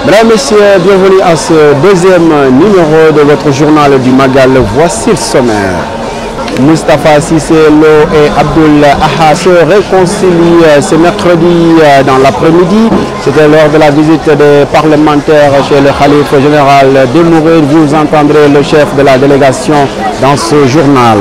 Mesdames, Messieurs, bienvenue à ce deuxième numéro de votre journal du Magal. Voici le sommaire. Moustapha Cissé Lo et Abdoul Ahad se réconcilient ce mercredi dans l'après-midi. C'était lors de la visite des parlementaires chez le Khalife général des Mourides. Vous entendrez le chef de la délégation dans ce journal.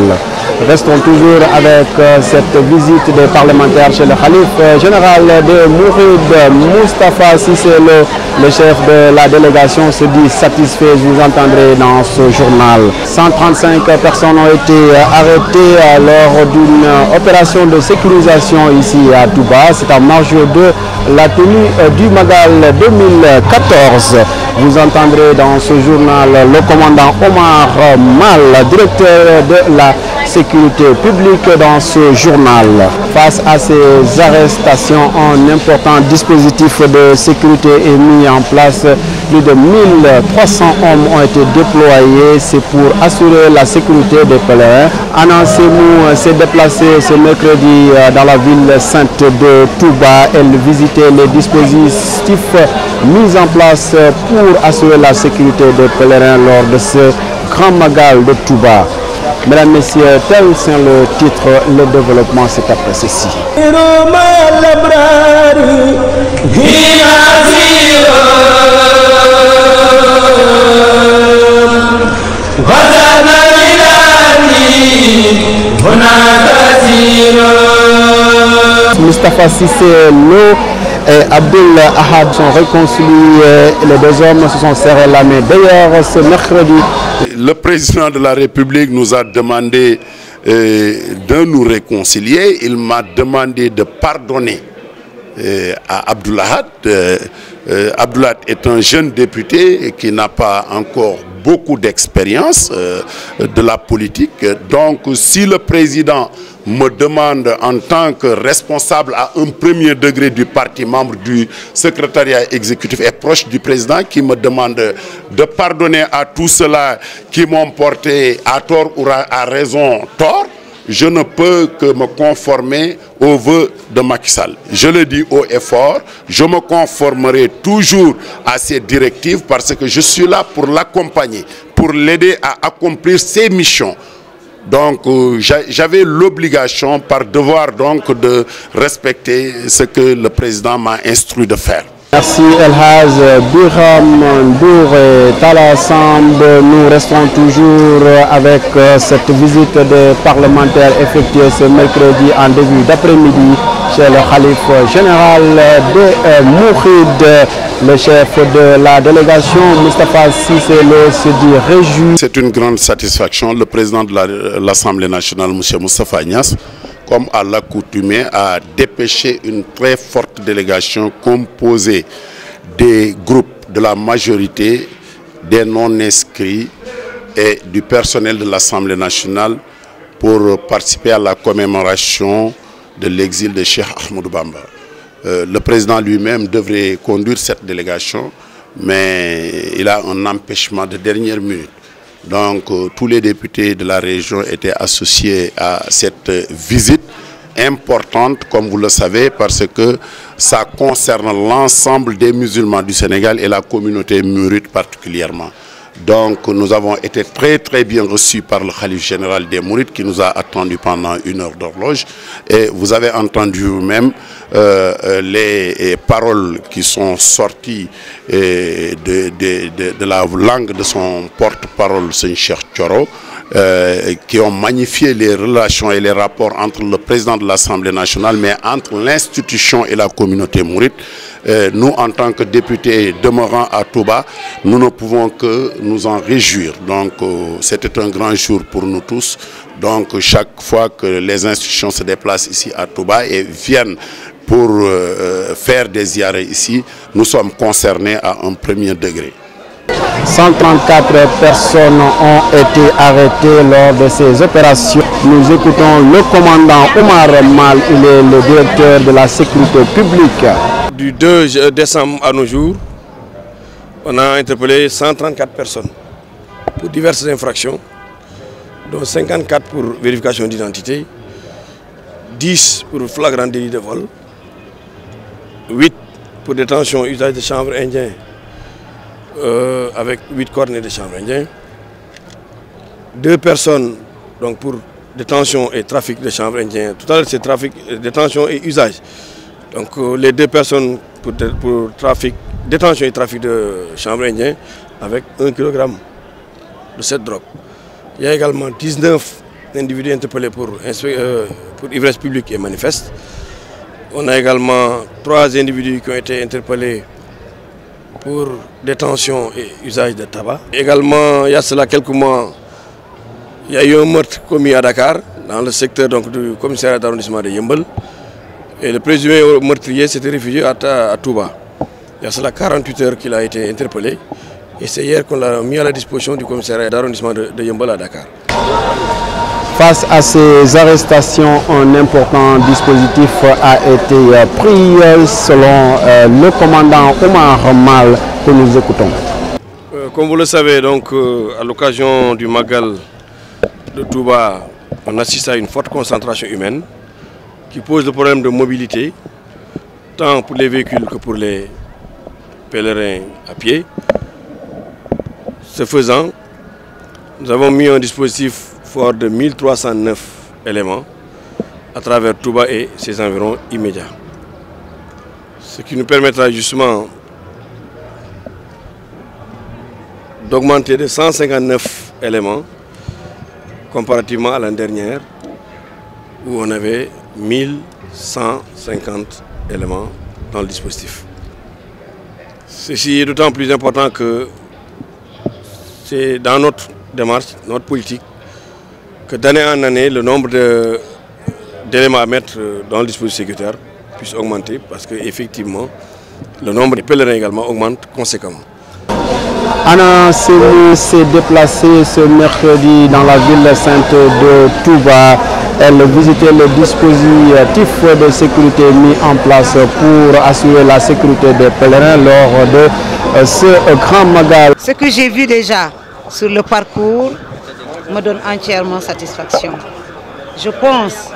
Restons toujours avec cette visite des parlementaires chez le Khalife général des Mourides. Moustapha Cissé Lo, le chef de la délégation, se dit satisfait. Vous entendrez dans ce journal. 135 personnes ont été arrêtées lors d'une opération de sécurisation ici à Touba. C'est en marge de la tenue du Magal 2014. Vous entendrez dans ce journal le commandant Omar Mal, directeur de la sécurité publique dans ce journal. Face à ces arrestations, un important dispositif de sécurité est mis en place. Plus de 1300 hommes ont été déployés. C'est pour assurer la sécurité des pèlerins. Anna Semou s'est déplacée ce mercredi dans la ville sainte de Touba. Elle visitait les dispositifs mis en place pour assurer la sécurité des pèlerins lors de ce grand Magal de Touba. Mesdames, Messieurs, tel c'est le titre, le développement c'est après ceci. Moustapha Cissé Lo et Abdoul Ahad sont réconciliés. Les deux hommes se sont serrés la main. D'ailleurs, ce mercredi, le président de la République nous a demandé de nous réconcilier. Il m'a demandé de pardonner à Abdoul Ahad. Abdoul Ahad est un jeune député qui n'a pas encore beaucoup d'expérience de la politique. Donc, si le président me demande en tant que responsable à un premier degré du parti, membre du secrétariat exécutif et proche du président, qui me demande de pardonner à tous ceux-là qui m'ont porté à tort ou à raison tort, je ne peux que me conformer aux vœux de Macky Sall. Je le dis haut et fort, je me conformerai toujours à ces directives parce que je suis là pour l'accompagner, pour l'aider à accomplir ses missions. Donc j'avais l'obligation par devoir donc de respecter ce que le président m'a instruit de faire. Merci Elhaz, Biram, Ndour et Tala Samb. Nous restons toujours avec cette visite des parlementaires effectuée ce mercredi en début d'après-midi chez le Khalife général des Mourides. Le chef de la délégation, Moustapha Cissé Lo, se dit réjoui. C'est une grande satisfaction. Le président de l'Assemblée nationale, M. Moustapha Niasse, comme à l'accoutumée, a dépêché une très forte délégation composée des groupes de la majorité, des non-inscrits et du personnel de l'Assemblée nationale pour participer à la commémoration de l'exil de Cheikh Ahmadou Bamba. Le président lui-même devrait conduire cette délégation, mais il a un empêchement de dernière minute. Donc tous les députés de la région étaient associés à cette visite importante, comme vous le savez, parce que ça concerne l'ensemble des musulmans du Sénégal et la communauté mouride particulièrement. Donc nous avons été très bien reçus par le Khalife général des Mourides qui nous a attendus pendant 1 heure d'horloge. Et vous avez entendu vous-même les paroles qui sont sorties de la langue de son porte-parole, Seigneur Cheikh Thioro, qui ont magnifié les relations et les rapports entre le président de l'Assemblée nationale, mais entre l'institution et la communauté mouride. Nous, en tant que députés demeurant à Touba, nous ne pouvons que nous en réjouir. Donc, c'était un grand jour pour nous tous. Donc, chaque fois que les institutions se déplacent ici à Touba et viennent pour faire des ziarés ici, nous sommes concernés à un premier degré. 134 personnes ont été arrêtées lors de ces opérations. Nous écoutons le commandant Omar Mal, il est le directeur de la sécurité publique. Du 2 décembre à nos jours, on a interpellé 134 personnes pour diverses infractions, dont 54 pour vérification d'identité, 10 pour flagrant délit de vol, 8 pour détention usage de chanvre indien avec 8 cornets de chanvre indien, 2 personnes donc, pour détention et trafic de chanvre indien. Tout à l'heure c'est trafic, détention et usage. Donc les 2 personnes pour trafic, détention et trafic de chanvre indien avec 1 kg de cette drogue. Il y a également 19 individus interpellés pour ivresse publique et manifeste. On a également 3 individus qui ont été interpellés pour détention et usage de tabac. Également, il y a cela quelques mois, il y a eu un meurtre commis à Dakar, dans le secteur donc, du commissariat d'arrondissement de Yeumbeul. Et le présumé meurtrier s'était réfugié à Touba. Il y a cela 48 heures qu'il a été interpellé. Et c'est hier qu'on l'a mis à la disposition du commissariat d'arrondissement de Yeumbeul à Dakar. Face à ces arrestations, un important dispositif a été pris selon le commandant Omar Mal que nous écoutons. Comme vous le savez, donc, à l'occasion du Magal de Touba, on assiste à une forte concentration humaine qui pose le problème de mobilité, tant pour les véhicules que pour les pèlerins à pied. Ce faisant, nous avons mis un dispositif fort de 1309 éléments à travers Touba et ses environs immédiats. Ce qui nous permettra justement d'augmenter de 159 éléments comparativement à l'année dernière où on avait 1150 éléments dans le dispositif. Ceci est d'autant plus important que c'est dans notre démarche, notre politique, que d'année en année, le nombre d'éléments à mettre dans le dispositif sécuritaire puisse augmenter parce qu'effectivement, le nombre de pèlerins également augmente conséquemment. Anna Sémou s'est déplacée ce mercredi dans la ville sainte de Touba. Elle visitait le dispositif de sécurité mis en place pour assurer la sécurité des pèlerins lors de ce grand magal. Ce que j'ai vu déjà sur le parcours me donne entièrement satisfaction. Je pense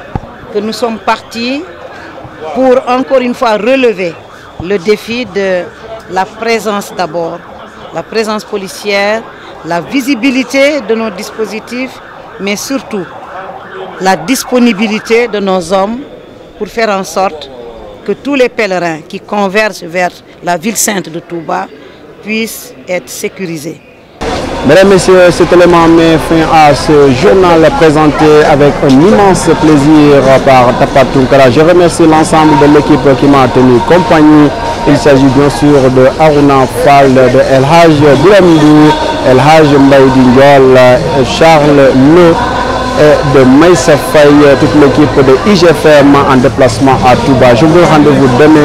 que nous sommes partis pour encore une fois relever le défi de la présence d'abord, la présence policière, la visibilité de nos dispositifs, mais surtout la disponibilité de nos hommes pour faire en sorte que tous les pèlerins qui convergent vers la ville sainte de Touba puissent être sécurisés. Mesdames, Messieurs, cet élément met fin à ce journal présenté avec un immense plaisir par Tapat Tunkara. Je remercie l'ensemble de l'équipe qui m'a tenu compagnie. Il s'agit bien sûr de Aruna Fall, de El Haj Boulamdou, El Haj Mbaïdi Ndiol, Charles Le et de Maïssa Faye, toute l'équipe de IGFM en déplacement à Touba. Je vous donne rendez-vous demain.